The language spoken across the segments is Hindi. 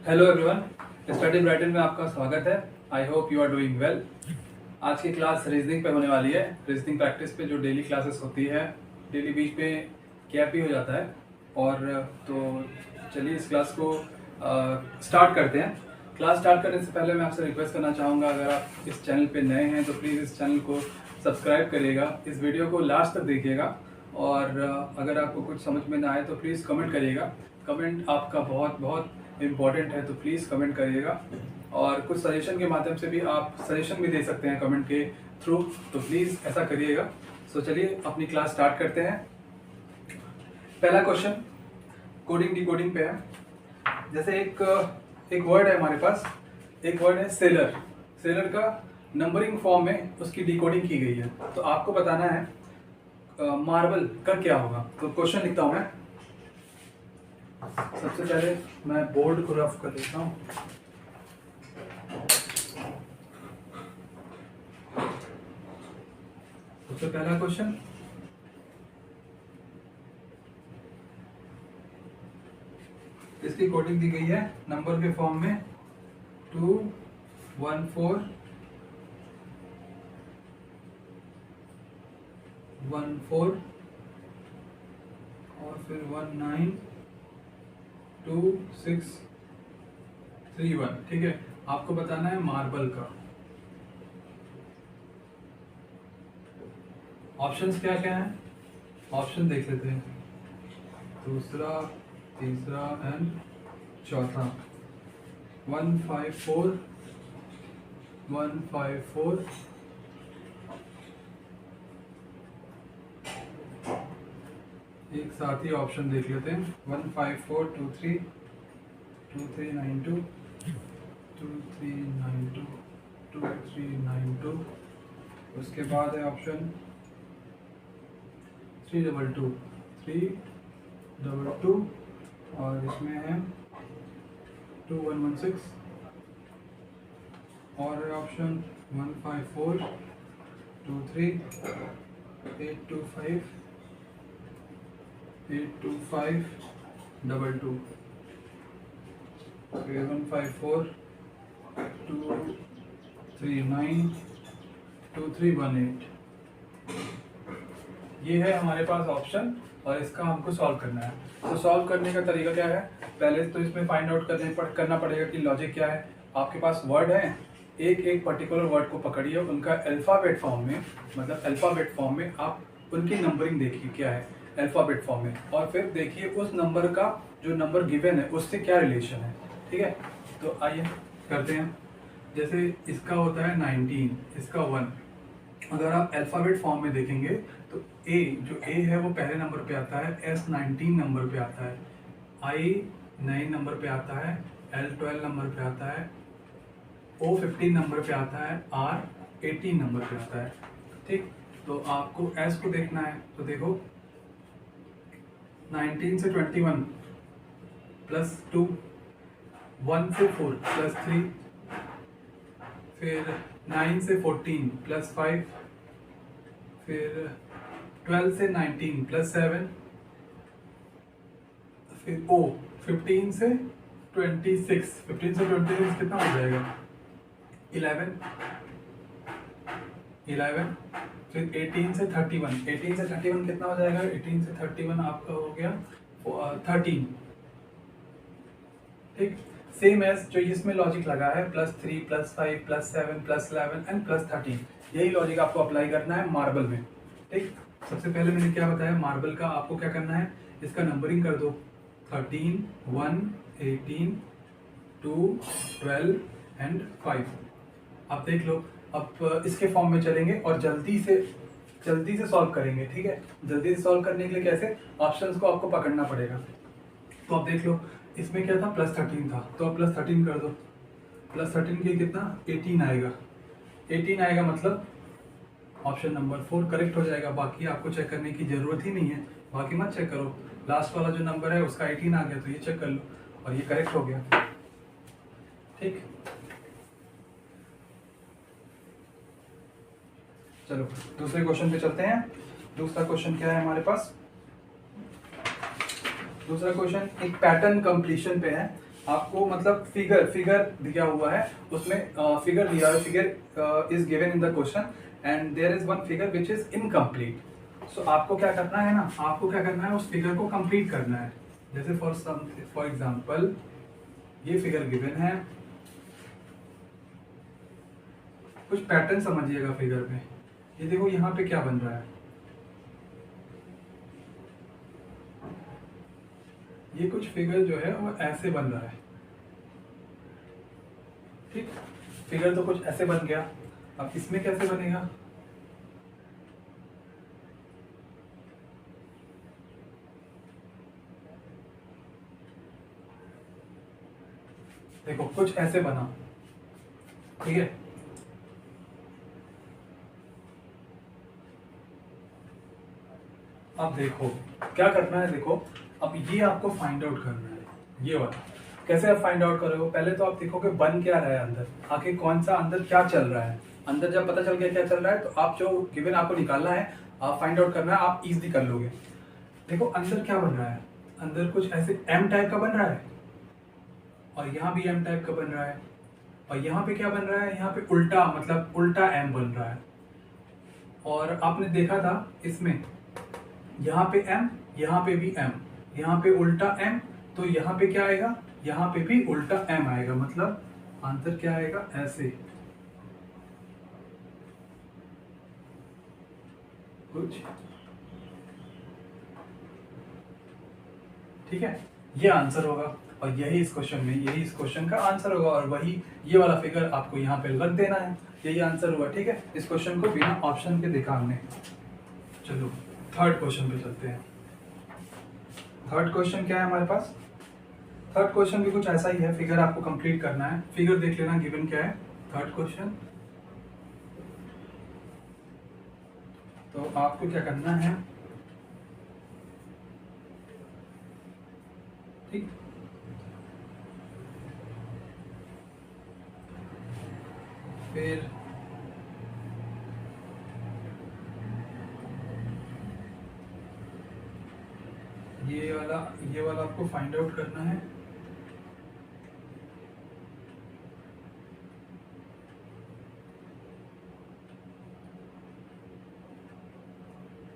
हेलो एवरीवन, स्टडी ब्राइटन में आपका स्वागत है। I hope you are doing well. आज की क्लास रीजनिंग पे होने वाली है। रीजनिंग प्रैक्टिस पे जो डेली क्लासेस होती है, डेली बीच में गैप भी हो जाता है। और तो चलिए इस क्लास को स्टार्ट करते हैं। क्लास स्टार्ट करने से पहले मैं आपसे रिक्वेस्ट करना चाहूँगा, अगर आप इस चैनल पे नए हैं तो प्लीज़ इस चैनल को सब्सक्राइब करिएगा, इस वीडियो को लास्ट तक देखिएगा। और अगर आपको कुछ समझ में ना आए तो प्लीज़ कमेंट करिएगा। कमेंट आपका बहुत बहुत इम्पॉर्टेंट है, तो प्लीज़ कमेंट करिएगा। और कुछ सजेशन के माध्यम से भी आप सजेशन भी दे सकते हैं कमेंट के थ्रू, तो प्लीज़ ऐसा करिएगा। सो चलिए अपनी क्लास स्टार्ट करते हैं। पहला क्वेश्चन कोडिंग डिकोडिंग पे है। जैसे एक वर्ड है हमारे पास, एक वर्ड है सेलर। सेलर का नंबरिंग फॉर्म में उसकी डिकोडिंग की गई है, तो आपको बताना है मार्बल का क्या होगा। तो क्वेश्चन लिखता हूँ मैं। सबसे पहले मैं बोर्ड को रफ कर लेता हूँ। सबसे पहला क्वेश्चन, इसकी कोडिंग दी गई है नंबर के फॉर्म में 2 1 4 1 4 और फिर 1 9 2 6 3 1। ठीक है, आपको बताना है मार्बल का। ऑप्शंस क्या क्या हैं, ऑप्शन देख लेते हैं। दूसरा, तीसरा एंड चौथा। 1 5 4 1 5 4 एक साथ ही ऑप्शन देख लेते हैं। 1 5 4 2 3 2 3 9 2 2 3 9 2 2 3 9 2। उसके बाद है ऑप्शन 3 2 2 3 2 2 और इसमें है 2 1 1 6 और है ऑप्शन 1 5 4 2 3 8 2 5 8 2 5 2 2 फिर 1 5 4 2 3 9 2 3 1 8। ये है हमारे पास ऑप्शन और इसका हमको सॉल्व करना है। तो सॉल्व करने का तरीका क्या है, पहले तो इसमें फाइंड आउट करना पड़ेगा कि लॉजिक क्या है। आपके पास वर्ड है, एक एक पर्टिकुलर वर्ड को पकड़िए, उनका अल्फ़ाबेट फॉर्म में, मतलब अल्फ़ाबेट फॉर्म में आप उनकी नंबरिंग देखिए क्या है अल्फ़ाबेट फॉर्म में, और फिर देखिए उस नंबर का जो नंबर गिवन है उससे क्या रिलेशन है। ठीक है, तो आइए करते हैं। जैसे इसका होता है 19, इसका 1। अगर आप अल्फ़ाबेट फॉर्म में देखेंगे तो ए, जो ए है वो पहले नंबर पे आता है, एस 19 नंबर पे आता है, आई 9 नंबर पे आता है, एल 12 नंबर पे आता है, ओ 15 नंबर पे आता है, आर 18 नंबर पे आता है। ठीक, तो आपको एस को देखना है। तो देखो 19 से 21 प्लस 2, 1 से 4 प्लस 3, फिर 9 से 14 प्लस 5, फिर 12 से 19 प्लस 7, फिर ओ 15 से 26, 15 से 26 कितना हो जाएगा 11, फिर 18 से 31, 18 से 31 कितना हो जाएगा, 18 से 31 आपका हो गया 13। ठीक, सेम एज जो इसमें लॉजिक लगा है +3 +5 +7 +11 एंड +13, यही लॉजिक आपको अप्लाई करना है मार्बल में। ठीक, सबसे पहले मैंने क्या बताया, मार्बल का आपको क्या करना है, इसका नंबरिंग कर दो 13 1 18 2 12 एंड 5। आप देख लो, अब इसके फॉर्म में चलेंगे और जल्दी से सॉल्व करेंगे। ठीक है, जल्दी से सॉल्व करने के लिए कैसे, ऑप्शंस को आपको पकड़ना पड़ेगा। तो आप देख लो, इसमें क्या था +13 था, तो आप +13 कर दो। +13 के कितना 18 आएगा, 18 आएगा मतलब ऑप्शन नंबर 4 करेक्ट हो जाएगा। बाकी आपको चेक करने की ज़रूरत ही नहीं है, बाकी मत चेक करो। लास्ट वाला जो नंबर है उसका 18 आ गया तो ये चेक कर लो और ये करेक्ट हो गया। ठीक, चलो दूसरे क्वेश्चन पे चलते हैं। दूसरा क्वेश्चन क्या है हमारे पास, दूसरा क्वेश्चन एक पैटर्न कंप्लीशन पे है। आपको मतलब फिगर फिगर दिया हुआ है, उसमें फिगर दिया है, figure is given in the question and there is one figure which is incomplete. So आपको क्या करना है ना, आपको क्या करना है, उस फिगर को कंप्लीट करना है। जैसे फॉर एग्जांपल ये फिगर गिवन है, कुछ पैटर्न समझिएगा फिगर में। ये देखो यहाँ पे क्या बन रहा है, ये कुछ फिगर जो है वो ऐसे बन रहा है, ठीक। फिगर तो कुछ ऐसे बन गया, अब इसमें कैसे बनेगा, देखो कुछ ऐसे बना, ठीक है। अब देखो क्या करना है, देखो अब ये आपको फाइंड आउट करना है, ये वाला। कैसे आप फाइंड आउट करोगे, पहले तो आप देखोगे बन क्या रहा है अंदर, आखिर कौन सा अंदर क्या चल रहा है। अंदर जब पता चल गया क्या चल रहा है, तो आप जो गिवन आपको निकालना है, आप फाइंड आउट करना है, आप इजीली कर लोगे। देखो अंदर क्या बन रहा है, अंदर कुछ ऐसे एम टाइप का बन रहा है, और यहाँ भी एम टाइप का बन रहा है, और यहाँ पे क्या बन रहा है, यहाँ पे उल्टा, मतलब उल्टा एम बन रहा है। और आपने देखा था इसमें, यहाँ पे एम, यहाँ पे भी एम, यहाँ पे उल्टा एम, तो यहाँ पे क्या आएगा, यहाँ पे भी उल्टा एम आएगा, मतलब आंसर क्या आएगा, ऐसे कुछ, ठीक है। ये आंसर होगा, और यही इस क्वेश्चन में, यही इस क्वेश्चन का आंसर होगा, और वही ये वाला फिगर आपको यहाँ पे रख देना है, यही आंसर हुआ, ठीक है। इस क्वेश्चन को बिना ऑप्शन के देखा हमने। चलो थर्ड क्वेश्चन पे चलते हैं। थर्ड क्वेश्चन क्या है हमारे पास, थर्ड क्वेश्चन भी कुछ ऐसा ही है, फिगर आपको कंप्लीट करना है। फिगर देख लेना गिवन क्या है, थर्ड क्वेश्चन। तो आपको क्या करना है, ठीक, फिर ये वाला आपको फाइंड आउट करना है।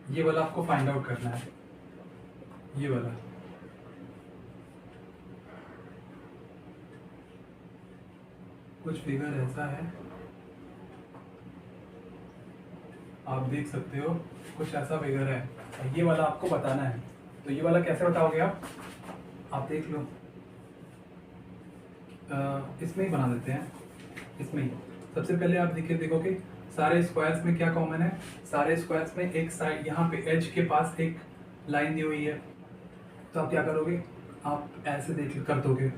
ये वाला आपको फाइंड आउट करना है, ये वाला। कुछ फिगर ऐसा है, आप देख सकते हो, कुछ ऐसा फिगर है, और ये वाला आपको बताना है। तो ये वाला कैसे बताओगे आप देख लो, इसमें ही बना देते हैं, इसमें ही। सबसे पहले आप देखोगे सारे स्क्वायर्स में क्या कॉमन है, सारे स्क्वायर्स में एक साइड यहाँ पे एज के पास एक लाइन दी हुई है, तो आप क्या करोगे, आप ऐसे देख कर दोगे,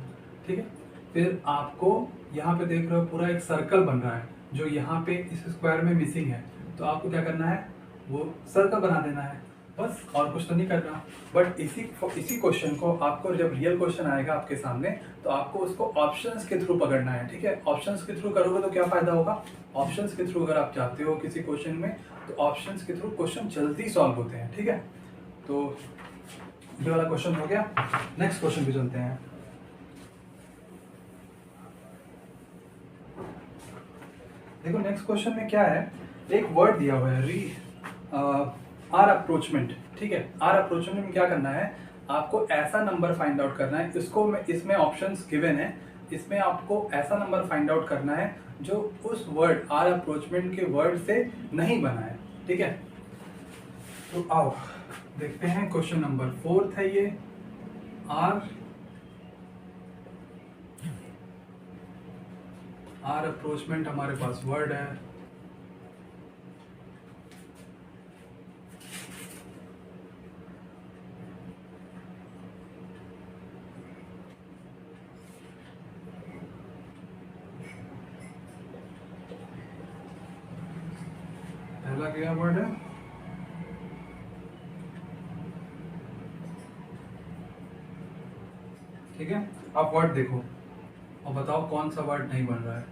ठीक है। फिर आपको यहाँ पे देख रहे हो पूरा एक सर्कल बन रहा है, जो यहाँ पे इस स्क्वायर में मिसिंग है, तो आपको क्या करना है, वो सर्कल बना देना है, बस, और कुछ तो नहीं करना। बट इसी क्वेश्चन को आपको जब रियल क्वेश्चन आएगा आपके सामने, तो आपको उसको ऑप्शंस के थ्रू पकड़ना है, ठीक है। ऑप्शंस के थ्रू करोगे तो क्या फायदा होगा, ऑप्शंस के थ्रू अगर आप चाहते हो किसी क्वेश्चन में, तो ऑप्शंस के थ्रू क्वेश्चन जल्दी सॉल्व होते हैं, ठीक है। तो ये वाला क्वेश्चन हो गया, नेक्स्ट क्वेश्चन पे चलते हैं। देखो नेक्स्ट क्वेश्चन में क्या है, एक वर्ड दिया हुआ है आर अप्रोचमेंट, ठीक है। आर अप्रोचमेंट में क्या करना है, आपको ऐसा नंबर फाइंड आउट करना है, इसमें ऑप्शंस गिवन है, इसमें आपको ऐसा नंबर फाइंड आउट करना है जो उस वर्ड आर अप्रोचमेंट के वर्ड से नहीं बना है, ठीक है। तो आओ देखते हैं, क्वेश्चन नंबर 4 है ये, आर अप्रोचमेंट हमारे पास वर्ड है, पहला क्या वर्ड है, ठीक है। आप वर्ड देखो और बताओ कौन सा वर्ड नहीं बन रहा है।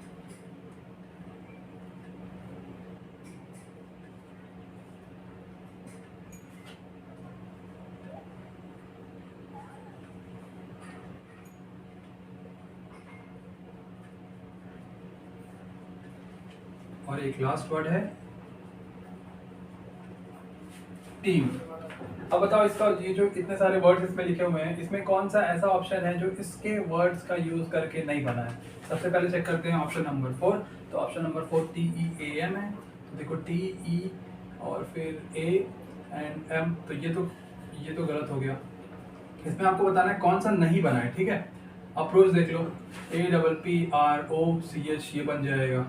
और एक लास्ट वर्ड है टीम। अब बताओ इसका ये जो इतने सारे वर्ड्स इसमें लिखे हुए हैं, इसमें कौन सा ऐसा ऑप्शन है जो इसके वर्ड्स का यूज करके नहीं बना है। सबसे पहले चेक करते हैं ऑप्शन नंबर 4। तो ऑप्शन नंबर 4 TEAM है। तो देखो TE और फिर A एंड M, तो ये तो गलत हो गया। इसमें आपको बताना है कौन सा नहीं बना है, ठीक है। अप्रोच देख लो APPROCH, ये बन जाएगा,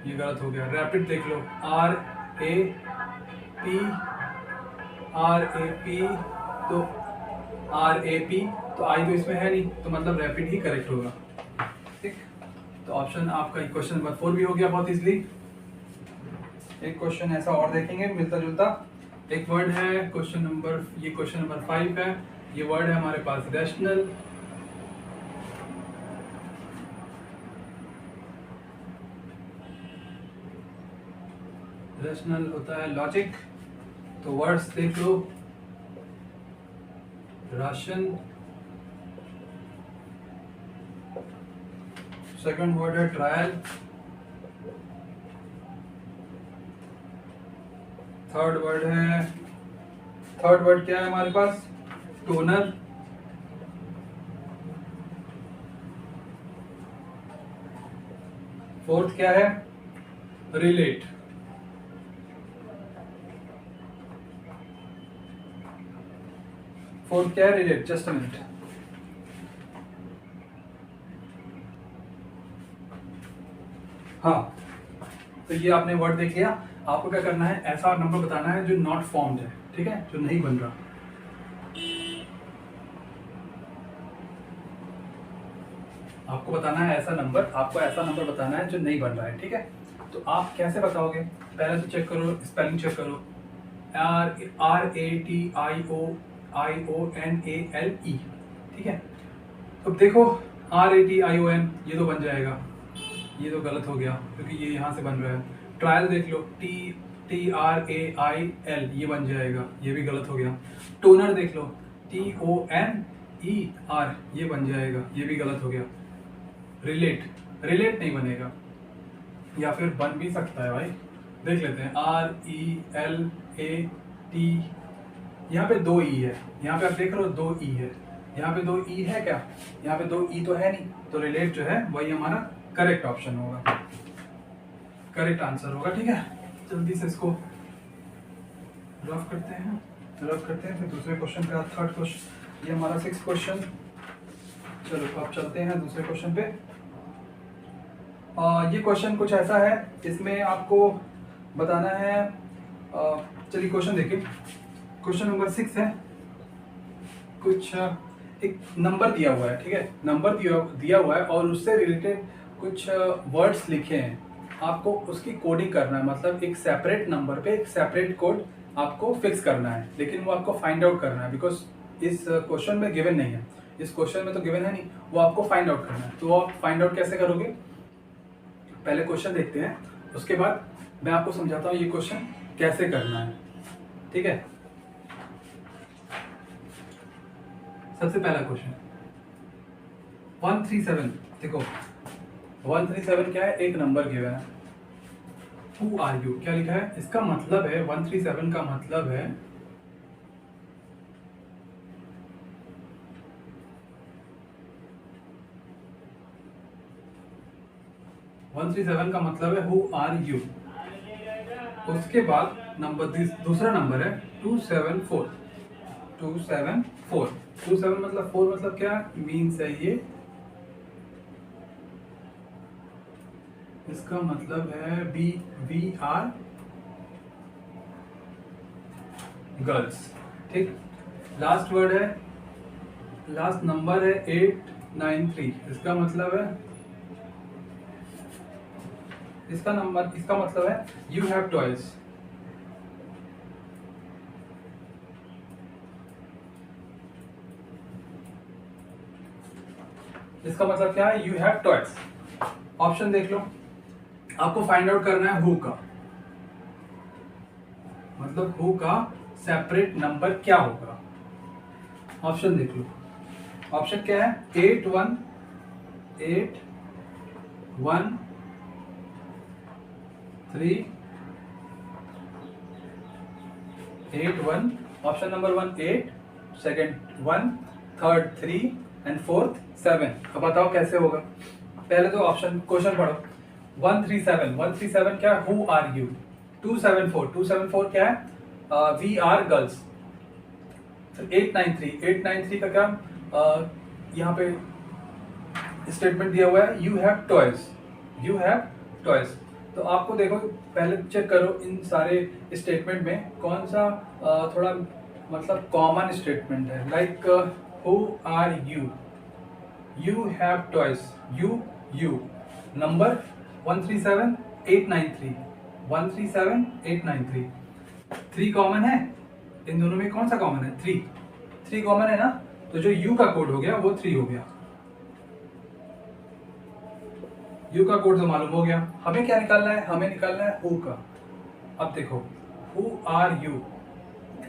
ये गलत हो गया। रैपिड देख लो RAP, तो RAP, तो आई तो इसमें है नहीं, तो मतलब रैपिड ही करेक्ट होगा, ठीक। तो ऑप्शन आपका क्वेश्चन नंबर 4 भी हो गया बहुत इजली। एक क्वेश्चन ऐसा और देखेंगे मिलता जुलता। एक वर्ड है ये क्वेश्चन नंबर 5 है। ये वर्ड है हमारे पास रैशनल। रैशनल होता है लॉजिक। तो वर्ड्स देख लो, राशन, सेकंड वर्ड है ट्रायल, थर्ड वर्ड क्या है हमारे पास, टोनर, फोर्थ क्या है, रिलेट। फोर्थ क्या है, रिलेट। Just a minute. हाँ, तो ये आपने वर्ड देख लिया। आपको क्या करना है, ऐसा नंबर बताना है जो नॉट फॉर्म्ड है, ठीक है, जो नहीं बन रहा। आपको बताना है ऐसा नंबर बताना है जो नहीं बन रहा है, ठीक है। तो आप कैसे बताओगे, पहले तो चेक करो, स्पेलिंग चेक करो। RATIONALE, ठीक है। तो देखो RATION, ये तो बन जाएगा, ये तो गलत हो गया क्योंकि ये यहाँ से बन रहा है। ट्रायल देख लो TRAIL, ये बन जाएगा, ये भी गलत हो गया। टोनर देख लो TONER, ये बन जाएगा, ये भी गलत हो गया। रिलेट नहीं बनेगा, या फिर बन भी सकता है भाई, देख लेते हैं। RELAT, यहाँ पे 2 E है, यहाँ पे आप देख रहे हो 2 E है, यहाँ पे 2 E है क्या, यहाँ पे 2 E तो है नहीं, तो रिलेट जो है वही हमारा करेक्ट ऑप्शन होगा, करेक्ट आंसर होगा, ठीक है। जल्दी से इसको रफ करते हैं फिर दूसरे क्वेश्चन का, थर्ड क्वेश्चन, ये हमारा 6th क्वेश्चन। चलो अब चलते हैं दूसरे क्वेश्चन पे। ये क्वेश्चन कुछ ऐसा है, इसमें आपको बताना है, चलिए क्वेश्चन देखिए। क्वेश्चन नंबर 6 है, कुछ एक नंबर दिया हुआ है, ठीक है, नंबर दिया हुआ है और उससे रिलेटेड कुछ वर्ड्स लिखे हैं। आपको उसकी कोडिंग करना है, मतलब एक सेपरेट नंबर पे एक सेपरेट कोड आपको फिक्स करना है, लेकिन वो आपको फाइंड आउट करना है, बिकॉज इस क्वेश्चन में गिवन नहीं है, इस क्वेश्चन में तो गिवन है नहीं, वो आपको फाइंड आउट करना है। तो आप फाइंड आउट कैसे करोगे, पहले क्वेश्चन देखते हैं, उसके बाद मैं आपको समझाता हूँ ये क्वेश्चन कैसे करना है, ठीक है। सबसे पहला क्वेश्चन 137, देखो 137 क्या है, एक नंबर गिवन है। हु आर यू, क्या लिखा है, इसका मतलब है 137 का मतलब है हु आर यू। उसके बाद दूसरा नंबर है 274। 274 मतलब 4 मतलब क्या मीन्स है ये, इसका मतलब है वी आर गर्ल्स, ठीक। लास्ट वर्ड है, लास्ट नंबर है 893, इसका मतलब है, इसका मतलब है यू हैव टॉयज। इसका मतलब क्या है, यू हैव टॉयज। ऑप्शन देख लो, आपको फाइंड आउट करना है हु का, मतलब हु का सेपरेट नंबर क्या होगा। ऑप्शन देख लो, ऑप्शन क्या है, 8181 3 8 1, option number 1 8, second 1, third 3 and fourth 7। अब बताओ कैसे होगा। पहले तो ऑप्शन क्वेश्चन पढ़ो। 137 क्या है? Who are you. 274 क्या है? We are girls. 893 का क्या? यहाँ पे स्टेटमेंट दिया हुआ है यू हैव टॉयज। तो आपको देखो पहले चेक करो इन सारे स्टेटमेंट में कौन सा थोड़ा मतलब कॉमन स्टेटमेंट है। Like who are you have toys, you number 137 893 3 common है। इन दोनों में कौन सा कॉमन है? 3 कॉमन है ना, तो जो यू का कोड हो गया वो 3 हो गया। यू का कोड तो मालूम हो गया। हमें क्या निकालना है? हमें निकालना है हु का। अब देखो हु आर यू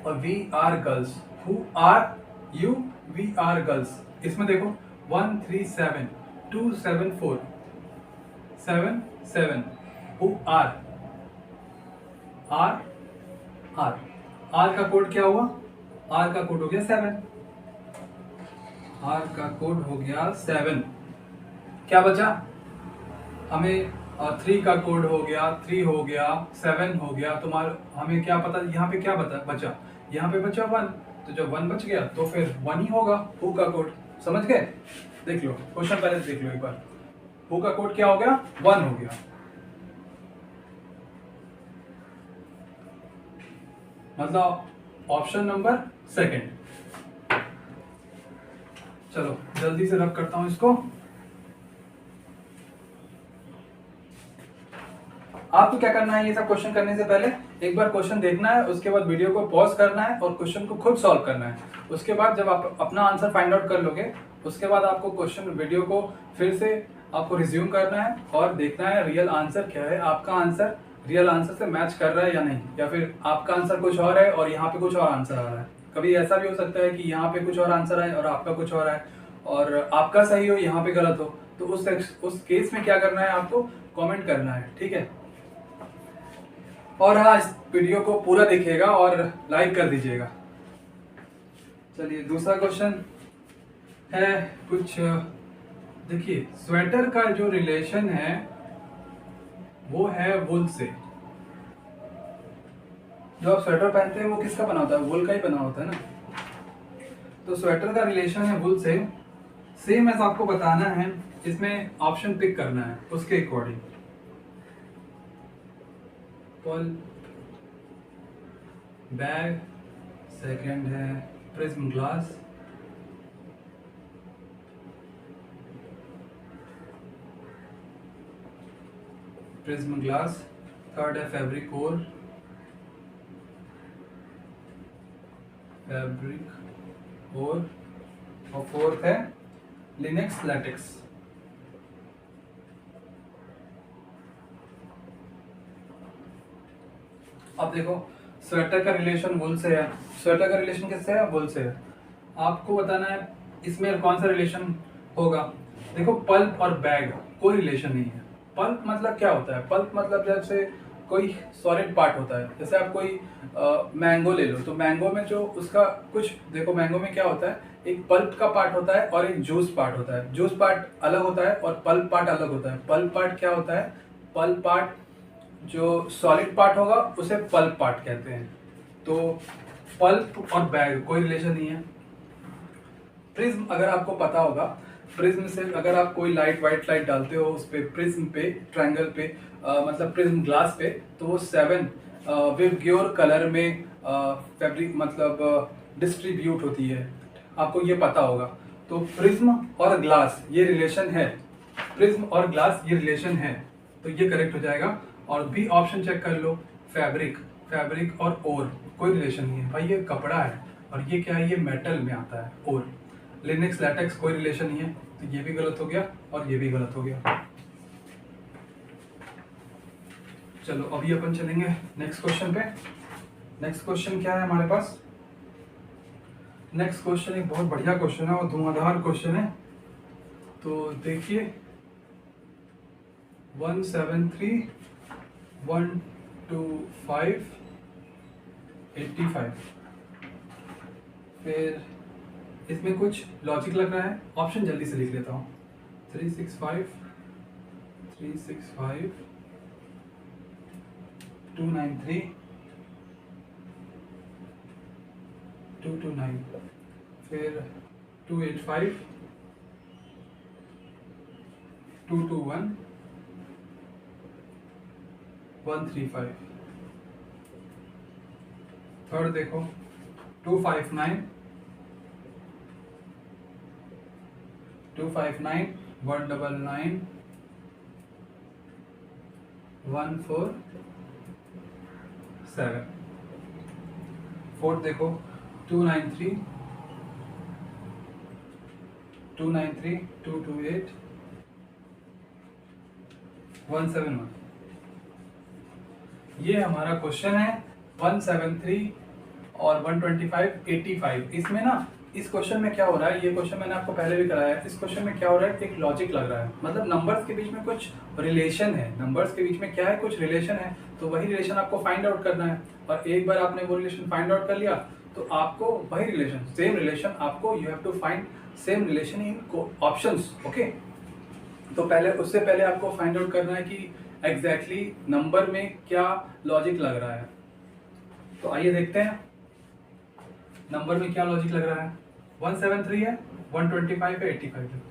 और we are girls. Who are you, we are girls. इसमें देखो 137 274 7 हु आर का कोड क्या हुआ? आर का कोड हो गया 7। आर का कोड हो गया 7। क्या बचा हमें? 3 का कोड हो गया, 3 हो गया, 7 हो गया। तुम्हारा हमें क्या पता यहाँ पे क्या बचा? यहाँ पे बचा 1। तो जब 1 बच गया तो फिर 1 ही होगा हु का कोड। समझ गए? देख लो क्वेश्चन पहले देख लो एक बार। हु का कोड क्या हो गया? 1 हो गया। मतलब ऑप्शन नंबर 2। चलो जल्दी से रब करता हूं इसको। आपको क्या करना है? ये सब क्वेश्चन करने से पहले एक बार क्वेश्चन देखना है, उसके बाद वीडियो को पॉज करना है और क्वेश्चन को खुद सॉल्व करना है। उसके बाद जब आप अपना आंसर फाइंड आउट कर लोगे, उसके बाद आपको क्वेश्चन वीडियो को फिर से आपको रिज्यूम करना है और देखना है रियल आंसर क्या है। आपका आंसर रियल आंसर से मैच कर रहा है या नहीं, या फिर आपका आंसर कुछ और है और यहाँ पे कुछ और आंसर आ रहा है। कभी ऐसा भी हो सकता है कि यहाँ पे कुछ और आंसर आए और आपका कुछ और आए, और आपका सही हो यहाँ पे गलत हो। तो उस केस में क्या करना है? आपको कमेंट करना है, ठीक है। और हाँ, इस वीडियो को पूरा देखिएगा और लाइक कर दीजिएगा। चलिए दूसरा क्वेश्चन है कुछ। देखिए स्वेटर का जो रिलेशन है वो है वुल से। जो आप स्वेटर पहनते हैं वो किसका बना होता है? वुल का ही बना होता है ना। तो स्वेटर का रिलेशन है वुल से। सेम ऐसा आपको बताना है, इसमें ऑप्शन पिक करना है उसके अकॉर्डिंग। बैग, सेकंड है प्रिज्म ग्लास, थर्ड है फैब्रिक और फोर्थ है लिनेक्स लैटेक्स। अब देखो स्वेटर का रिलेशन वुल से है। स्वेटर का रिलेशन किससे है? वुल से है। आपको बताना है इसमें कौन सा रिलेशन होगा। देखो पल्प और बैग कोई रिलेशन नहीं है। पल्प मतलब क्या होता है? पल्प मतलब जैसे कोई सॉलिड पार्ट होता है। जैसे आप कोई मैंगो ले लो, तो मैंगो में जो उसका कुछ देखो, मैंगो में क्या होता है? एक पल्प का पार्ट होता है और एक जूस पार्ट होता है। जूस पार्ट अलग होता है और पल्प पार्ट अलग होता है। पल्प पार्ट क्या होता है? पल्प पार्ट जो सॉलिड पार्ट होगा उसे पल्प पार्ट कहते हैं। तो पल्प और बैग कोई रिलेशन नहीं है। प्रिज्म अगर आपको पता होगा, प्रिज्म से अगर आप कोई व्हाइट लाइट डालते हो उस पे, प्रिज्म पे, ट्रायंगल पे, मतलब प्रिज्म ग्लास पे, तो वो 7 विवग्योर कलर में फैब्रिक मतलब डिस्ट्रीब्यूट होती है। आपको ये पता होगा। तो प्रिज्म और ग्लास ये रिलेशन है, प्रिज्म और ग्लास ये रिलेशन है, तो ये करेक्ट हो जाएगा। और भी ऑप्शन चेक कर लो, फैब्रिक और ओर कोई रिलेशन नहीं है भाई, ये कपड़ा है और ये क्या है? ये मेटल में आता है। ओर लिनक्स लैटेक्स कोई रिलेशन नहीं है, तो ये भी गलत हो गया और ये भी गलत हो गया। चलो अभी अपन चलेंगे नेक्स्ट क्वेश्चन पे। नेक्स्ट क्वेश्चन क्या है हमारे पास? नेक्स्ट क्वेश्चन एक बहुत बढ़िया क्वेश्चन है और धुआंधार क्वेश्चन है। तो देखिए 173 125 85। फिर इसमें कुछ लॉजिक लग रहा है, ऑप्शन जल्दी से लिख लेता हूँ। 365 293 229, फिर 285 221 135। थर्ड देखो 259 199 147। फोर्थ देखो 293 228 171। ये हमारा क्वेश्चन है 173 और 125 85। इसमें ना, इस क्वेश्चन में क्या हो रहा है, ये क्वेश्चन मैंने आपको पहले भी कराया है। इस क्वेश्चन में क्या हो रहा है, एक लॉजिक लग रहा है, मतलब नंबर्स के बीच में कुछ रिलेशन है। नंबर्स के बीच में क्या है, कुछ रिलेशन है, तो वही रिलेशन आपको फाइंड आउट करना है। और एक बार आपने वो रिलेशन फाइंड आउट कर लिया तो आपको वही रिलेशन, सेम रिलेशन आपको, you have to find same relation in options. Okay, तो पहले, उससे पहले आपको फाइंड आउट करना है कि एग्जैक्टली नंबर में क्या लॉजिक लग रहा है। तो आइए देखते हैं नंबर में क्या लॉजिक लग रहा है। 173 है, 125 है, 85 है।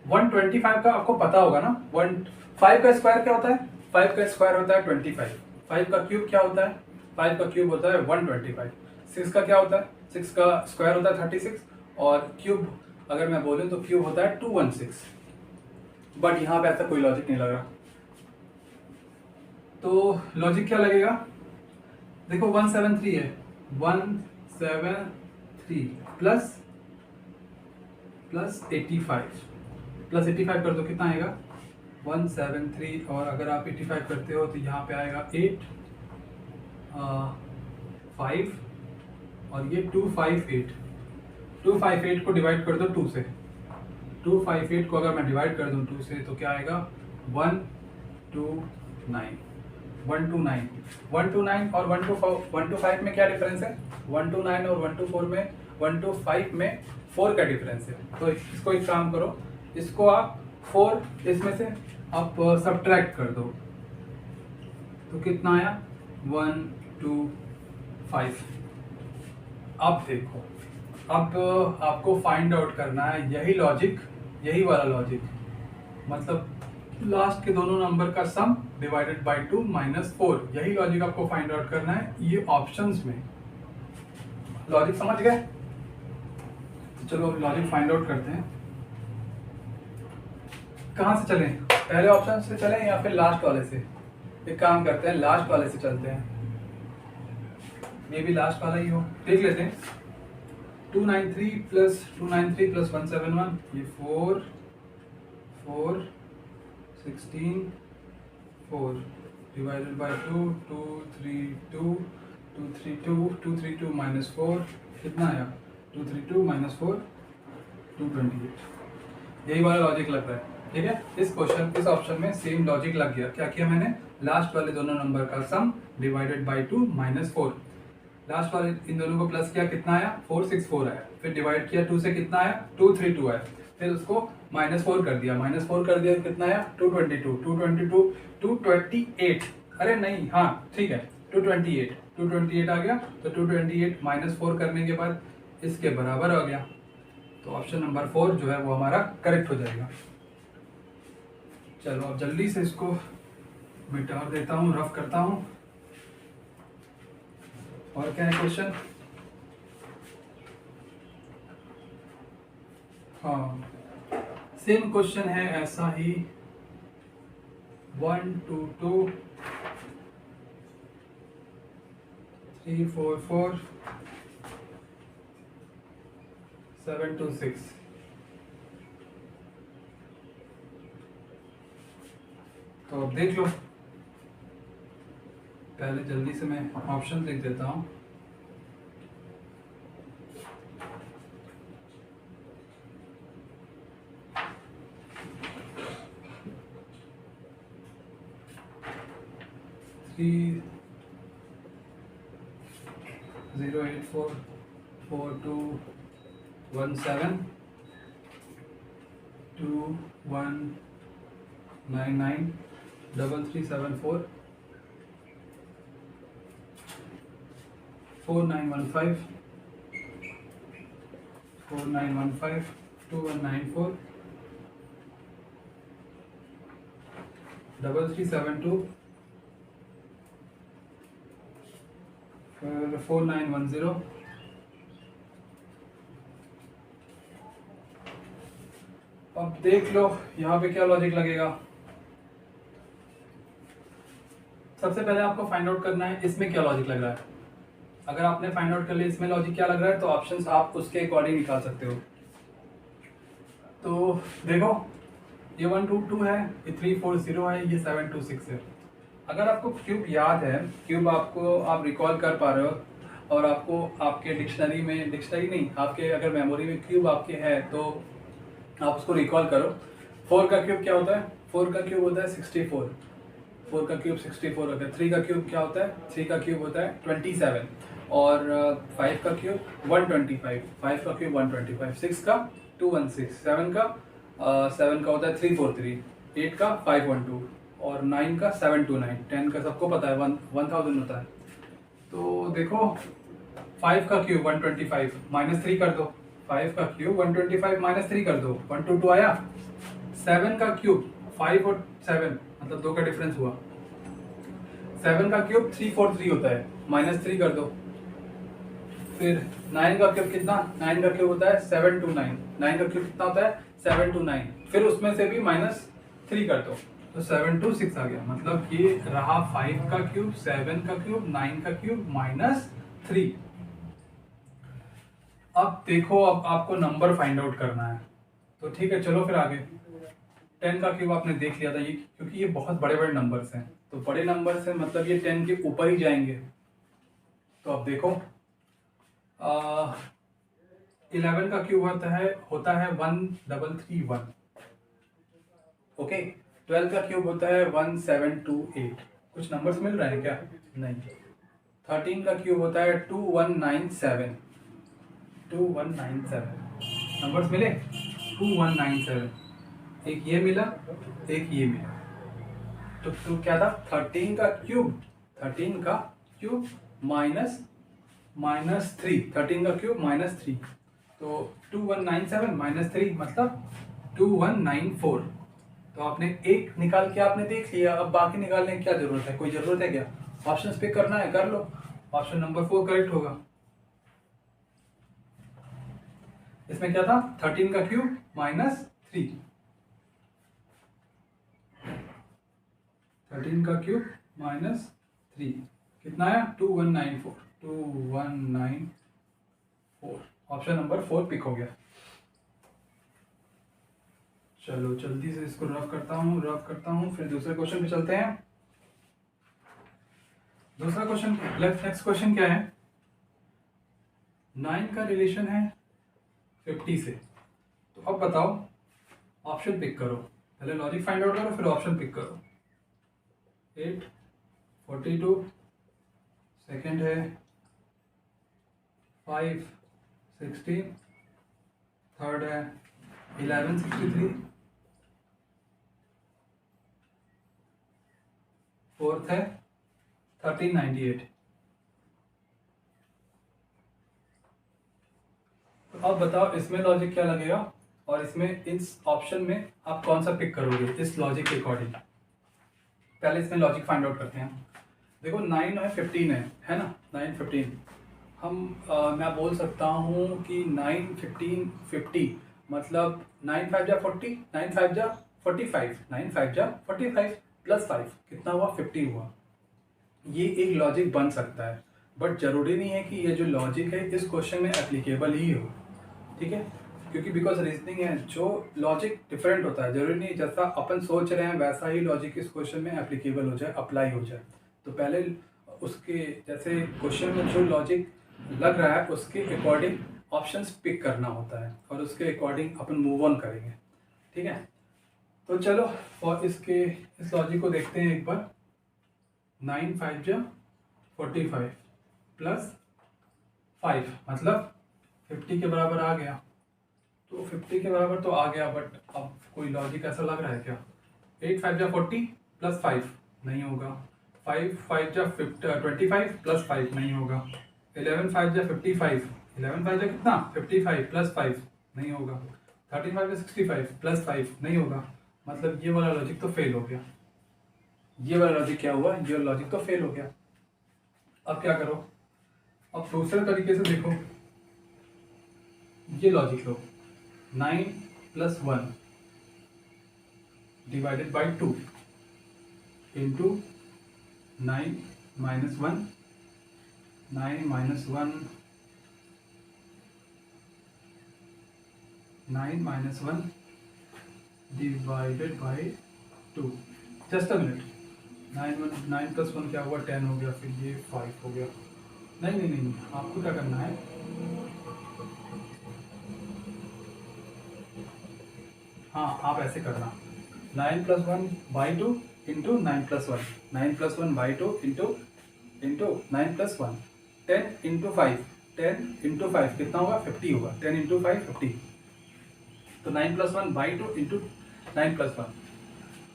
125 का आपको पता होगा ना, 5 का स्क्वायर क्या होता है, 5 का स्क्वायर होता है 25। 5 का क्यूब क्या होता है, 5 का क्यूब होता है 125। 6 का क्या होता है, 6 का स्क्वायर होता है 36, और क्यूब अगर मैं बोलूं तो क्यूब होता है 216। बट यहाँ पे ऐसा कोई लॉजिक नहीं लग रहा। तो लॉजिक क्या लगेगा, देखो 173 है, 173 प्लस 85 कर दो, कितना आएगा 173, और अगर आप 85 करते हो तो यहाँ पे आएगा 8 5, और ये 258 को डिवाइड कर दो 2 से। 258 को अगर मैं डिवाइड कर दूं 2 से तो क्या आएगा 129 और 125 में क्या डिफरेंस है, 129 और 124 में, 125 में 4 का डिफरेंस है। तो इसको एक काम करो, इसको आप 4 इसमें से आप सब्ट्रैक्ट कर दो, तो कितना आया 125। अब देखो, अब आपको फाइंड आउट करना है यही लॉजिक, यही वाला लॉजिक, मतलब लास्ट के दोनों नंबर का सम डिवाइडेड बाय 2 माइनस 4, यही लॉजिक आपको फाइंड आउट करना है ये ऑप्शंस में। लॉजिक समझ गए, चलो लॉजिक फाइंड आउट करते हैं। कहाँ से चलें, पहले ऑप्शन से चलें या फिर लास्ट वाले से? एक काम करते हैं, लास्ट वाले से चलते हैं, ये भी लास्ट वाला ही हो, देख लेते हैं। 293 प्लस 171, ये 4 16 4 डिवाइडेड बाय 232 माइनस 4, कितना आया 232 माइनस 4 228। यही वाला लॉजिक लग रहा है, ठीक है। इस क्वेश्चन, इस ऑप्शन में सेम लॉजिक लग गया। क्या किया मैंने, लास्ट वाले दोनों नंबर का सम डिवाइडेड बाय 2 माइनस 4, लास्ट वाले इन दोनों को प्लस किया, कितना आया 464 आया, फिर डिवाइड किया 2 से, कितना आया 232 आया, फिर उसको -4 कर दिया, कितना आया 228। अरे नहीं, हाँ ठीक है 228 आ गया, तो 228 -4 करने के बाद इसके बराबर आ गया, तो ऑप्शन नंबर 4 जो है वो हमारा करेक्ट हो जाएगा। चलो अब जल्दी से इसको मिटा देता हूँ, रफ करता हूँ। और क्या है क्वेश्चन, हाँ सेम क्वेश्चन है ऐसा ही, 122 344 726। तो अब देख लो, पहले जल्दी से मैं ऑप्शन लिख देता हूँ। फिर 4910, अब देख लो यहाँ पे क्या लॉजिक लगेगा। सबसे पहले आपको फाइंड आउट करना है इसमें क्या लॉजिक लग रहा है। अगर आपने फाइंड आउट कर लिया इसमें लॉजिक क्या लग रहा है तो ऑप्शंस आप उसके अकॉर्डिंग निकाल सकते हो। तो देखो ये 122 है, ये 340 है, ये 726 है। अगर आपको क्यूब याद है, क्यूब आपको आप रिकॉल कर पा रहे हो और आपको आपके डिक्शनरी नहीं, आपके अगर मेमोरी में क्यूब आपके है तो आप उसको रिकॉल करो। 4 का क्यूब क्या होता है? 4 का क्यूब होता है 64। 4 का क्यूब 64 होता है। 3 का क्यूब क्या होता है? 3 का क्यूब होता है 27 और 5 का क्यूब 125। 5 का क्यूब 125। 6 का 216। 7 का होता है 343। 8 का 512 और 9 का 729। 10 का सबको पता है 1000 होता है। तो देखो 5 का क्यूब 125 माइनस 3 कर दो। 5 का क्यूब 125 माइनस 3 कर दो, 122 आया। 7 का क्यूब 5 और 7 मतलब 2 का डिफरेंस हुआ। 7 का क्यूब 343 होता है, माइनस 3 कर दो। फिर 9 का क्यूब कितना? 9 का क्यूब होता है 729। 9 का क्यूब कितना होता है? 729। फिर उसमें से भी माइनस 3 कर दो तो 726 आ गया। मतलब ये रहा 5 का क्यूब, 7 का क्यूब, 9 का क्यूब माइनस 3। अब देखो अब आपको नंबर फाइंड आउट करना है तो ठीक है, चलो फिर आगे। 10 का क्यूब आपने देख लिया था, ये क्योंकि ये बहुत बड़े बड़े नंबर्स हैं तो बड़े नंबर्स हैं मतलब ये 10 के ऊपर ही जाएंगे। तो अब देखो 11 का क्यूब होता है 1331। ओके, 12 का क्यूब होता है 1728। कुछ नंबर्स मिल रहे हैं क्या? नहीं। 13 का क्यूब होता है 2197। 2197 नंबर्स मिले, 2197। एक ये मिला, एक ये मिला। तो क्या था? 13 का क्यूब माइनस 3। 13 का क्यूब माइनस 3 तो 2197 माइनस 3 मतलब 2194। तो आपने एक निकाल के आपने देख लिया, अब बाकी निकालने की क्या जरूरत है? कोई जरूरत है क्या? ऑप्शंस पिक करना है, कर लो। ऑप्शन नंबर 4 करेक्ट होगा। इसमें क्या था? 13 का क्यूब माइनस 3। 13 का क्यूब माइनस 3 कितना आया? 2194। 2194 ऑप्शन नंबर 4 पिक हो गया। चलो जल्दी से इसको रफ करता हूँ फिर दूसरे क्वेश्चन पे चलते हैं। दूसरा क्वेश्चन, नेक्स्ट क्वेश्चन क्या है? 9 का रिलेशन है 50 से। तो अब बताओ, ऑप्शन पिक करो। पहले लॉजिक फाइंड आउट करो फिर ऑप्शन पिक करो। 8 42, सेकेंड है 5 16, थर्ड है 1163, फोर्थ है 1398। तो अब बताओ इसमें लॉजिक क्या लगेगा और इसमें इस ऑप्शन में आप कौन सा पिक करोगे इस लॉजिक के अकॉर्डिंग। पहले इसमें लॉजिक फाइंड आउट करते हैं। देखो 9 है 15 है ना, 9 15 मैं बोल सकता हूँ कि 9 15 50 मतलब 9 5 जा 40, 9 5 जा 45, 9 5 जा 45 प्लस 5 कितना हुआ? 50 हुआ। ये एक लॉजिक बन सकता है बट जरूरी नहीं है कि ये जो लॉजिक है इस क्वेश्चन में एप्लीकेबल ही हो, ठीक है? क्योंकि बिकॉज रीजनिंग है, जो लॉजिक डिफरेंट होता है, जरूरी नहीं जैसा अपन सोच रहे हैं वैसा ही लॉजिक इस क्वेश्चन में एप्लीकेबल हो जाए, अप्लाई हो जाए। तो पहले उसके जैसे क्वेश्चन में जो लॉजिक लग रहा है उसके अकॉर्डिंग ऑप्शंस पिक करना होता है और उसके अकॉर्डिंग अपन मूव ऑन करेंगे, ठीक है? तो चलो और इस लॉजिक को देखते हैं एक बार। 9 5 जा 45 प्लस 5 मतलब 50 के बराबर आ गया। तो 50 के बराबर तो आ गया, बट अब कोई लॉजिक ऐसा लग रहा है क्या? 8 5 जा 40 प्लस 5 नहीं होगा। 5 5 जा 25 प्लस 5 नहीं होगा। 11 5 जा 55, 11 5 जा कितना 55 प्लस 5 नहीं होगा। 13 5 जा 65 प्लस 5 नहीं होगा। मतलब ये वाला लॉजिक तो फेल हो गया। ये वाला लॉजिक क्या हुआ? ये लॉजिक तो फेल हो गया। अब क्या करो? अब दूसरे तरीके से देखो, ये logic low, 9 plus 1 divided by 2 into 9 minus 1, 9 minus 1, 9 minus 1 divided by 2। Just a minute, 9 plus 1 क्या हुआ? 10 हो गया, फिर ये 5 हो गया। नहीं नहीं नहीं, आपको क्या करना है, हाँ आप ऐसे करना, 9 plus 1 by 2 into 9 plus 1, 9 plus 1 by 2 into 9 plus 1, 10 into 5, 10 into 5 कितना होगा? 50 होगा। 10 इंटू 5 50। तो 9 प्लस 1 बाई 2 इंटू 9 प्लस 1,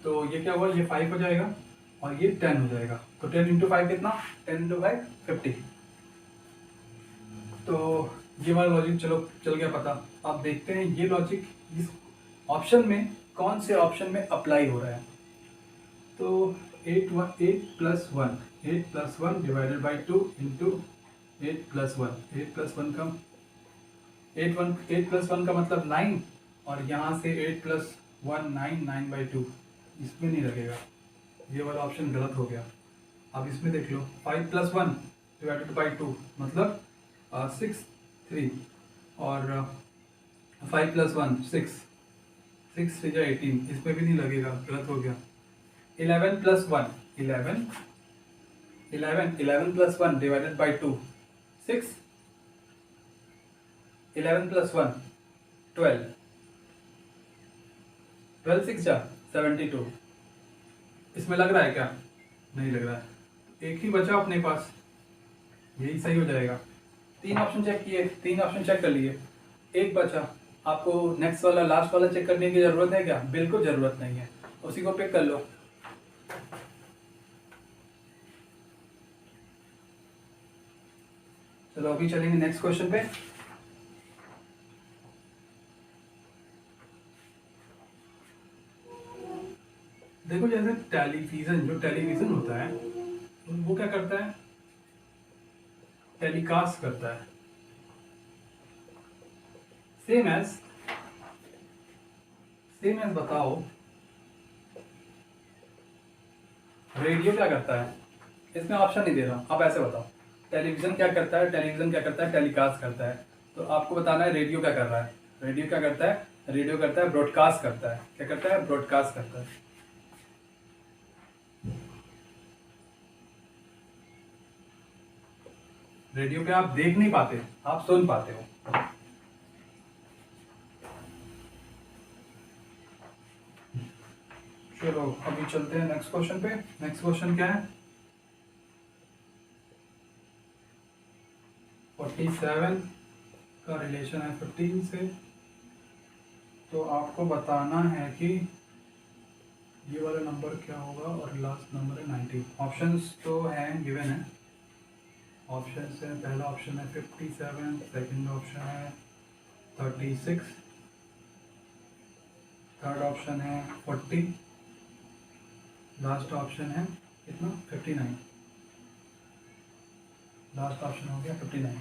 तो ये क्या हुआ? ये 5 हो जाएगा और ये 10 हो जाएगा। तो 10 इंटू 5 कितना? 10 इंटू 5 50। तो ये वाला लॉजिक चलो चल गया पता। अब देखते हैं ये लॉजिक इस ऑप्शन में कौन से ऑप्शन में अप्लाई हो रहा है। तो 8 plus 1 divided by 2 into 8 plus 1, 8 plus 1 का 8 प्लस 1 का मतलब 9, और यहाँ से 8 प्लस 1 9, 9 बाई 2, इसमें नहीं लगेगा, ये वाला ऑप्शन गलत हो गया। अब इसमें देख लो, 5 प्लस 1 डिवाइडेड बाई 2 मतलब 6 3, और 5 प्लस 1 6, 6 3 जा 18, इसमें भी नहीं लगेगा, गलत हो गया। 11 plus 1 11 plus 1 divided by 2 6, 11 plus 1 12, 12 6 जा 72, इसमें लग रहा है क्या? नहीं लग रहा है। एक ही बचा अपने पास, यही सही हो जाएगा। 3 ऑप्शन चेक किए, 3 ऑप्शन चेक कर लिए, एक बचा। आपको नेक्स्ट वाला लास्ट वाला चेक करने की जरूरत है क्या? बिल्कुल जरूरत नहीं है, उसी को पिक कर लो। चलो अभी चलेंगे नेक्स्ट क्वेश्चन पे। देखो जैसे टेलीविजन होता है, वो क्या करता है? टेलीकास्ट करता है। सेम एज बताओ, रेडियो क्या करता है? इसमें ऑप्शन नहीं दे रहा हूं, आप ऐसे बताओ। टेलीविजन क्या करता है? टेलीकास्ट करता है। तो आपको बताना है रेडियो क्या कर रहा है। रेडियो क्या करता है? रेडियो करता है ब्रॉडकास्ट करता है। क्या करता है? ब्रॉडकास्ट करता है। रेडियो पे आप देख नहीं पाते, आप सुन पाते हो। चलो अभी चलते हैं नेक्स्ट क्वेश्चन पे। नेक्स्ट क्वेश्चन क्या है? 47 का रिलेशन है 15 से। तो आपको बताना है कि ये वाला नंबर क्या होगा और लास्ट नंबर है 90। ऑप्शंस तो हैं, गिवन है। ऑप्शन है, पहला ऑप्शन है 57, सेकंड ऑप्शन है 36, थर्ड ऑप्शन है 40, लास्ट ऑप्शन है कितना? 59। लास्ट ऑप्शन हो गया 59।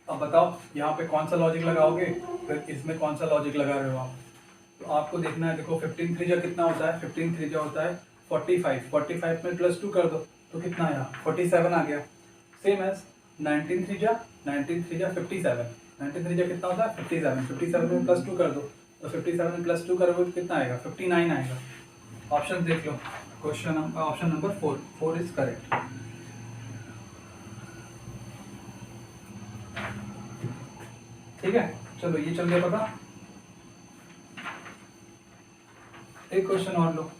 अब बताओ यहाँ पे कौन सा लॉजिक लगाओगे, फिर इसमें कौन सा लॉजिक लगा रहे हो आप। तो आपको देखना है, देखो 15 3 जा कितना होता है? 15 3 जा होता है 45। 45 में +2 कर दो तो कितना आया? 47 आ गया। सेम एज 19 3 जा 57। 19 3 जा कितना होता है? 57। 57 में +2 कर दो तो 57 में +2 करोगे तो कितना आएगा? 59 आएगा। ऑप्शन देख लो। Question option number 4 is correct. ठीक है, चलो ये चल गया पता। एक क्वेश्चन और लो।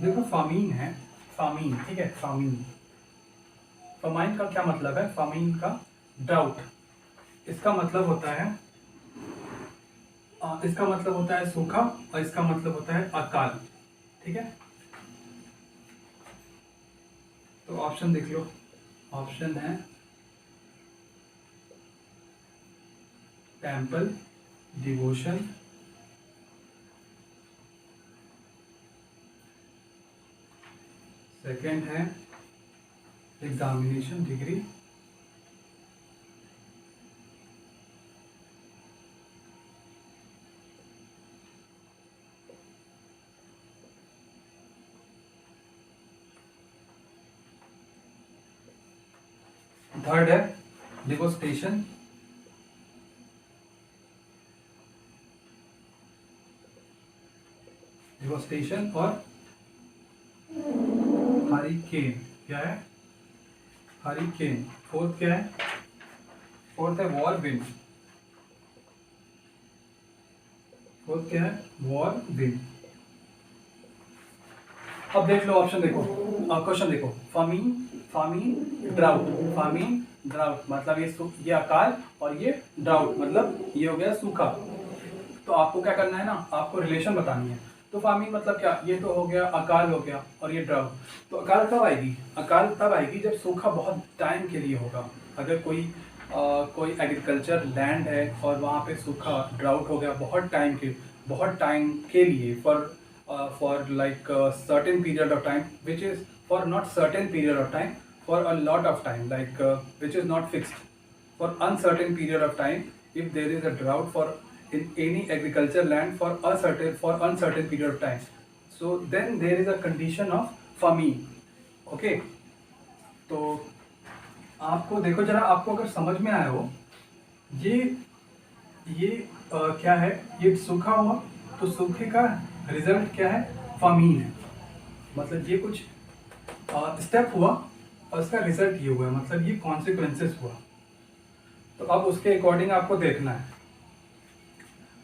देखो फामीन है, फामीन, ठीक है, फामीन। फामाइन का क्या मतलब है? फामीन का ड्राउट, इसका मतलब होता है सूखा, और इसका मतलब होता है अकाल, ठीक है। तो ऑप्शन देख लो, ऑप्शन है टेम्पल, डिवोशन, सेकंड है एग्जामिनेशन, डिग्री, थर्ड है डिवोस्टेशन, डिवोस्टेशन, और हरिकेन। क्या है? हरिकेन। फोर्थ क्या है? फोर्थ है वॉर विंड। फोर्थ क्या है? War wind. अब देख लो ऑप्शन, देखो क्वेश्चन देखो, फामीन, फामीन ड्राउट, फामीन ड्राउट मतलब ये अकाल, और ये ड्राउट मतलब ये हो गया सूखा। तो आपको क्या करना है ना, आपको रिलेशन बतानी है। तो फामीन मतलब क्या? ये तो हो गया अकाल हो गया, और ये ड्राउट। तो अकाल कब आएगी? अकाल तब आएगी जब सूखा बहुत टाइम के लिए होगा। अगर कोई एग्रीकल्चर लैंड है और वहाँ पे सूखा ड्राउट हो गया बहुत टाइम के लिए, for like certain period of time, which is for not certain period of time, for a lot of time, like which is not fixed, for uncertain period of time. If there is a drought for in any agriculture land for uncertain period of time, so then there is a condition of famine. Okay, तो आपको देखो जरा, आपको अगर समझ में आया हो, ये ये क्या है? ये सूखा हुआ, तो सूखे का रिजल्ट क्या है? famine है। मतलब ये कुछ स्टेप हुआ और उसका रिजल्ट ये हुआ, मतलब ये कॉन्सिक्वेंसेस हुआ। तो अब उसके अकॉर्डिंग आपको देखना है।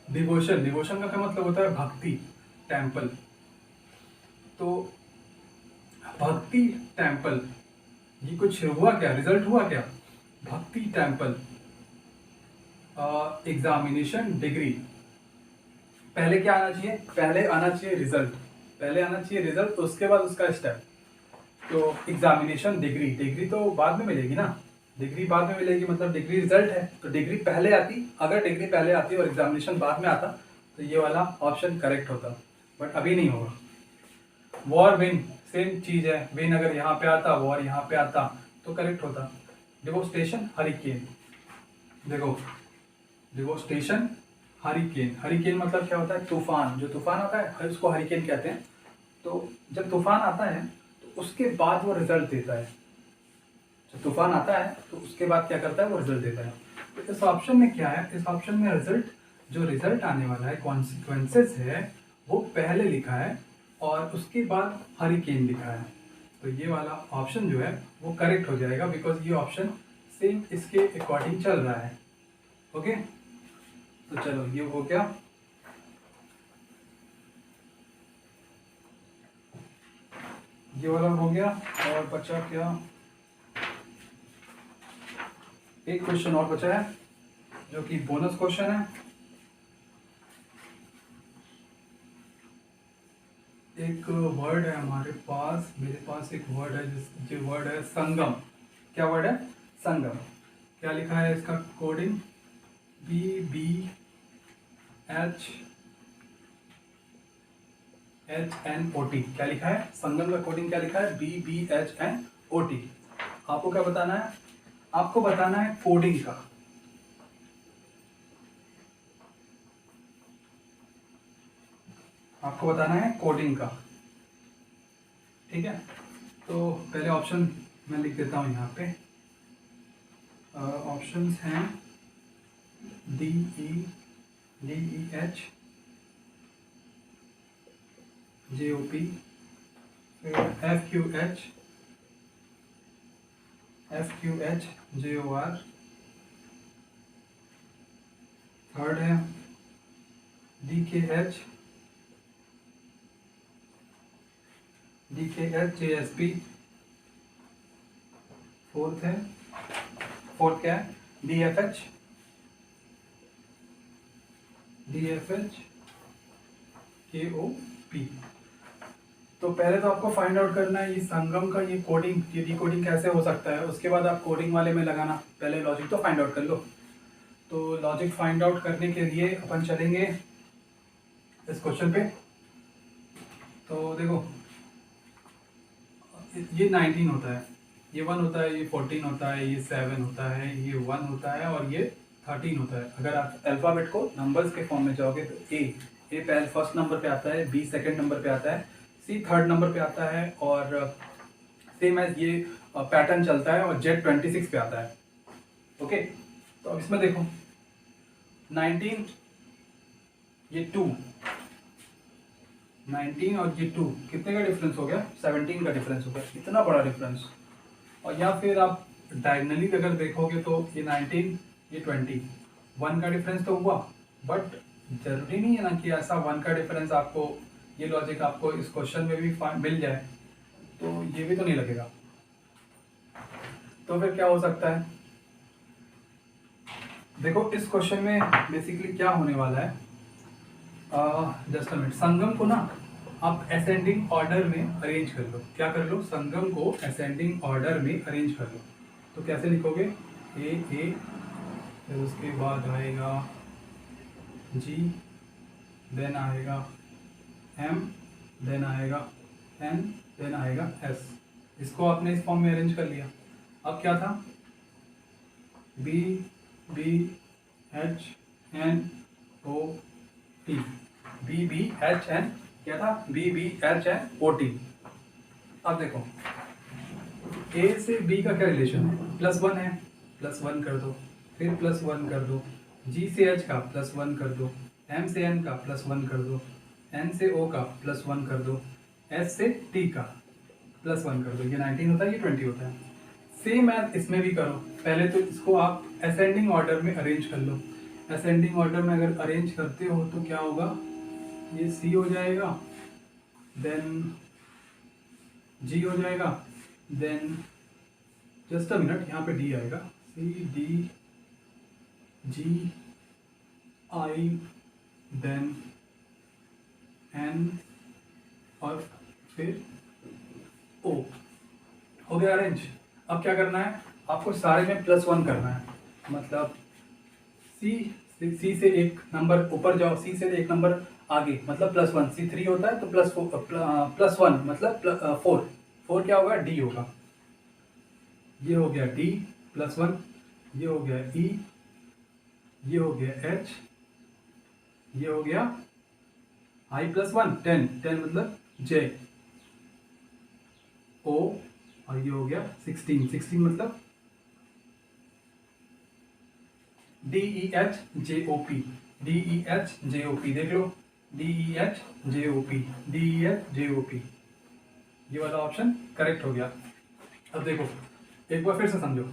डिवोशन, डिवोशन का क्या मतलब होता है? भक्ति, टेम्पल। तो भक्ति टेम्पल, ये कुछ हुआ क्या? रिजल्ट हुआ क्या? भक्ति टेम्पल। Examination, degree. पहले क्या आना चाहिए? पहले आना चाहिए रिजल्ट, पहले आना चाहिए रिजल्ट, तो उसके बाद उसका स्टेप। तो एग्जामिनेशन, डिग्री, डिग्री तो बाद में मिलेगी ना, डिग्री बाद में मिलेगी, मतलब डिग्री रिजल्ट है, तो डिग्री पहले आती। अगर डिग्री पहले आती और एग्जामिनेशन बाद में आता तो ये वाला ऑप्शन करेक्ट होता, बट अभी नहीं होगा। वॉर विन, सेम चीज है, विन अगर यहाँ पे आता, वॉर यहाँ पे आता तो करेक्ट होता। डिवोस्टेशन, हरिकेन। देखो, डिवोस्टेशन, हरिकेन, हरिकेन मतलब क्या होता है? तूफान। जो तूफान आता है उसको हरिकेन कहते हैं। तो जब तूफान आता है तो उसके बाद वो रिजल्ट देता है। जब तूफान आता है तो उसके बाद क्या करता है? वो रिजल्ट देता है। तो इस ऑप्शन में क्या है? इस ऑप्शन में जो रिजल्ट आने वाला है, कॉन्सिक्वेंसेस है, वो पहले लिखा है और उसके बाद हरिकेन लिखा है। तो ये वाला ऑप्शन जो है वो करेक्ट हो जाएगा, बिकॉज ये ऑप्शन सेम इसके अकॉर्डिंग चल रहा है। ओके, तो चलो ये हो गया। ये वाला हो गया, और बचा क्या? एक क्वेश्चन और बचा है जो कि बोनस क्वेश्चन है। एक वर्ड है हमारे पास, मेरे पास एक वर्ड है, जो वर्ड है संगम। क्या वर्ड है? संगम। क्या लिखा है इसका कोडिंग? BBHNOT। क्या लिखा है? संगम का कोडिंग क्या लिखा है? BBHNOT। आपको क्या बताना है? आपको बताना है कोडिंग का। आपको बताना है कोडिंग का, ठीक है। तो पहले ऑप्शन मैं लिख देता हूँ यहाँ पे। ऑप्शंस हैं DEHJOP, FQH JOR, थर्ड है DKH, DKHJSP, फोर्थ है, फोर्थ क्या है, DFH KOP। तो पहले तो आपको फाइंड आउट करना है ये संगम का ये कोडिंग, ये डिकोडिंग कैसे हो सकता है, उसके बाद आप कोडिंग वाले में लगाना। पहले लॉजिक तो फाइंड आउट कर लो। तो लॉजिक फाइंड आउट करने के लिए अपन चलेंगे इस क्वेश्चन पे। तो देखो ये 19 होता है, ये 1 होता है, ये 14 होता है, ये 7 होता है, ये 1 होता है और ये 13 होता है। अगर आप अल्फ़ाबेट को नंबर्स के फॉर्म में जाओगे तो ए पहले फर्स्ट नंबर पे आता है, बी सेकंड नंबर पे आता है, सी थर्ड नंबर पे आता है और सेम एज ये पैटर्न चलता है और जेड 26 पे आता है। ओके, तो अब इसमें देखो 19, ये 2, 19 और ये 2 कितने का डिफरेंस हो गया, 17 का डिफरेंस हो गया, इतना बड़ा डिफरेंस। और या फिर आप डायगनली अगर देखोगे तो ये 19, ये 20, 1 का डिफरेंस तो हुआ, बट जरूरी नहीं है ना कि ऐसा 1 का डिफरेंस आपको ये लॉजिक आपको इस क्वेश्चन में भी मिल जाए, तो ये भी तो नहीं लगेगा। तो फिर क्या हो सकता है, देखो इस क्वेश्चन में बेसिकली क्या होने वाला है, जस्ट अ मिनट, संगम को ना आप असेंडिंग ऑर्डर में अरेंज कर लो। क्या कर लो, संगम को असेंडिंग ऑर्डर में अरेंज कर लो। तो कैसे लिखोगे, ए फिर उसके बाद आएगा जी, देन आएगा एम, देन आएगा एन, देन आएगा एस। इसको आपने इस फॉर्म में अरेंज कर लिया। अब क्या था, B H N O T, BBHN क्या था, BBHNOT। अब देखो ए से बी का क्या रिलेशन है, +1 है, +1 कर दो, फिर +1 कर दो, जी से एच का +1 कर दो, एम से एन का +1 कर दो, एन से ओ का +1 कर दो, एस से टी का +1 कर दो। ये 19 होता है, ये 20 होता है। सेम एज इसमें भी करो। पहले तो इसको आप असेंडिंग ऑर्डर में अरेंज कर लो। असेंडिंग ऑर्डर में अगर अरेंज करते हो तो क्या होगा, ये सी हो जाएगा, देन जी हो जाएगा, देन जस्ट अ मिनट, यहाँ पे डी आएगा, सी डी जी आई, देन एन और फिर ओ। हो गया अरेंज। अब क्या करना है, आपको सारे में +1 करना है। मतलब सी से एक नंबर ऊपर जाओ, सी से एक नंबर आगे, मतलब +1। सी 3 होता है तो +1 मतलब 4 क्या होगा, डी होगा। ये हो गया डी +1, ये हो गया ई, ये हो गया एच, ये हो गया आई +1 10 मतलब जे ओ, और ये हो गया 16 मतलब DEHJOP। देख लो, DEHJOP, ये वाला ऑप्शन करेक्ट हो गया। अब देखो एक बार फिर से समझो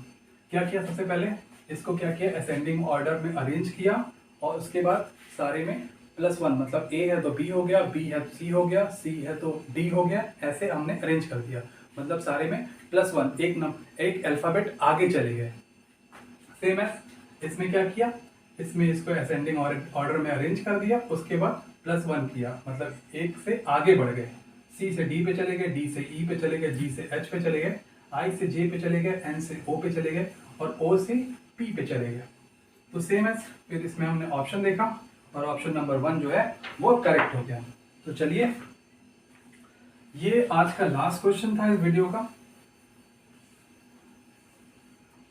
क्या किया। सबसे पहले इसको क्या किया, असेंडिंग ऑर्डर में अरेंज किया और उसके बाद सारे में +1, मतलब ए है तो बी हो गया, बी है तो सी हो गया, सी है तो डी हो गया, ऐसे हमने अरेंज कर दिया। मतलब सारे में +1, एक अल्फाबेट आगे चले गए। सेम है इसमें क्या किया, इसमें इसको असेंडिंग ऑर्डर में अरेंज कर दिया, उसके बाद +1 किया, मतलब एक से आगे बढ़ गए। सी से डी पे चले गए, डी से ई पे चले गए, जी से एच पे चले गए, आई से जे पे चले गए, एन से ओ पे चले गए और ओ से पी पे चले गए। तो सेम है, फिर इसमें हमने ऑप्शन देखा और ऑप्शन नंबर 1 जो है वो करेक्ट हो गया। तो चलिए, ये आज का लास्ट क्वेश्चन था इस वीडियो का।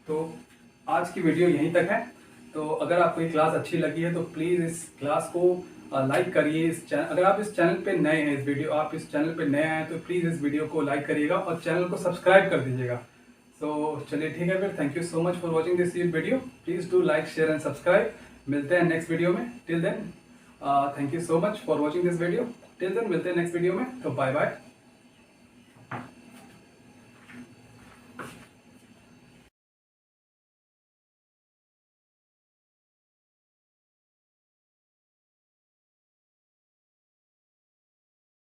तो आज की वीडियो यहीं तक है। तो अगर आपको ये क्लास अच्छी लगी है तो प्लीज़ इस क्लास को लाइक करिए। अगर आप इस चैनल पे नए हैं, आप इस चैनल पे नए हैं तो प्लीज़ इस वीडियो को लाइक करिएगा और चैनल को सब्सक्राइब कर दीजिएगा। तो चलिए ठीक है, फिर thank you so much for watching this video. Please do like, share and subscribe. मिलते हैं नेक्स्ट वीडियो में। Till then thank you so much for watching this video. Till then मिलते हैं नेक्स्ट वीडियो में। तो बाय बाय।